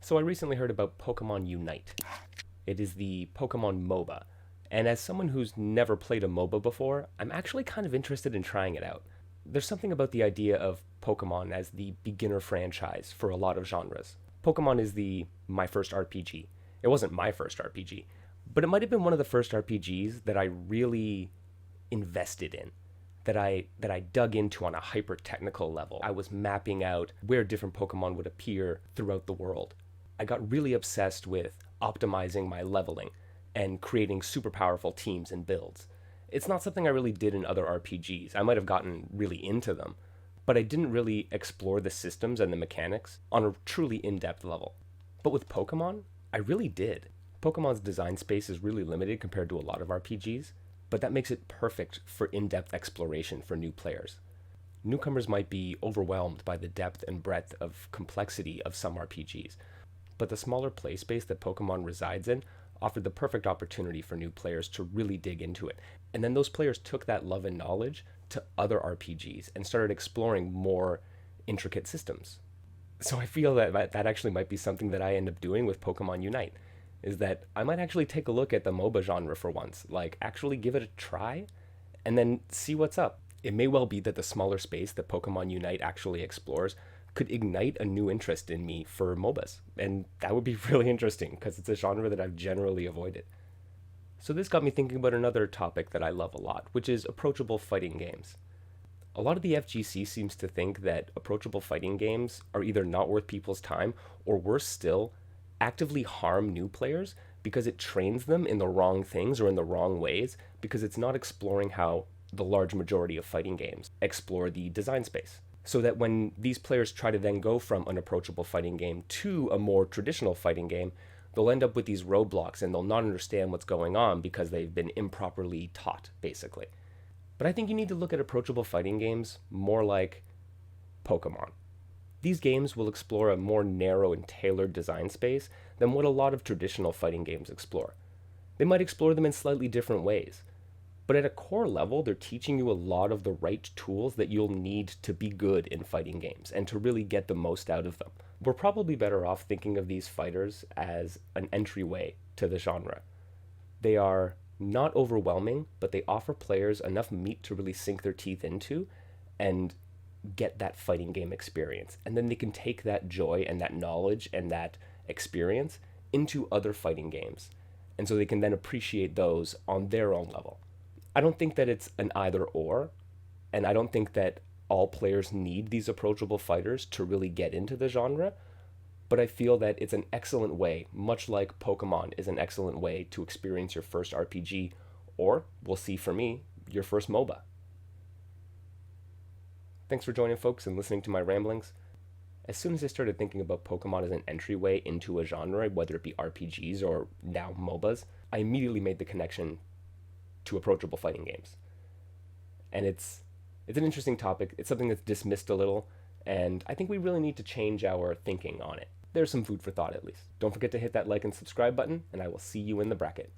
So I recently heard about Pokemon Unite. It is the Pokemon MOBA. And as someone who's never played a MOBA before, I'm actually kind of interested in trying it out. There's something about the idea of Pokemon as the beginner franchise for a lot of genres. Pokemon is my first RPG. It wasn't my first RPG, but it might have been one of the first RPGs that I really invested in, that I dug into on a hyper technical level. I was mapping out where different Pokemon would appear throughout the world. I got really obsessed with optimizing my leveling and creating super powerful teams and builds. It's not something I really did in other RPGs. I might have gotten really into them, but I didn't really explore the systems and the mechanics on a truly in-depth level. But with Pokemon, I really did. Pokemon's design space is really limited compared to a lot of RPGs, but that makes it perfect for in-depth exploration for new players. Newcomers might be overwhelmed by the depth and breadth of complexity of some RPGs, but the smaller play space that Pokemon resides in offered the perfect opportunity for new players to really dig into it. And then those players took that love and knowledge to other RPGs and started exploring more intricate systems. So I feel that actually might be something that I end up doing with Pokemon Unite, is that I might actually take a look at the MOBA genre for once, like actually give it a try and then see what's up. It may well be that the smaller space that Pokemon Unite actually explores could ignite a new interest in me for MOBAs, and that would be really interesting because it's a genre that I've generally avoided. So this got me thinking about another topic that I love a lot, which is approachable fighting games. A lot of the FGC seems to think that approachable fighting games are either not worth people's time, or worse still, actively harm new players because it trains them in the wrong things or in the wrong ways, because it's not exploring how the large majority of fighting games explore the design space. So that when these players try to then go from an approachable fighting game to a more traditional fighting game, they'll end up with these roadblocks and they'll not understand what's going on because they've been improperly taught, basically. But I think you need to look at approachable fighting games more like Pokemon. These games will explore a more narrow and tailored design space than what a lot of traditional fighting games explore. They might explore them in slightly different ways, but at a core level, they're teaching you a lot of the right tools that you'll need to be good in fighting games and to really get the most out of them. We're probably better off thinking of these fighters as an entryway to the genre. They are not overwhelming, but they offer players enough meat to really sink their teeth into and get that fighting game experience. And then they can take that joy and that knowledge and that experience into other fighting games. And so they can then appreciate those on their own level. I don't think that it's an either or, and I don't think that all players need these approachable fighters to really get into the genre, but I feel that it's an excellent way, much like Pokemon is an excellent way to experience your first RPG, or, we'll see for me, your first MOBA. Thanks for joining, folks, and listening to my ramblings. As soon as I started thinking about Pokemon as an entryway into a genre, whether it be RPGs or now MOBAs, I immediately made the connection to approachable fighting games. And it's an interesting topic. It's something that's dismissed a little, and I think we really need to change our thinking on it. There's some food for thought, at least. Don't forget to hit that like and subscribe button, and I will see you in the bracket.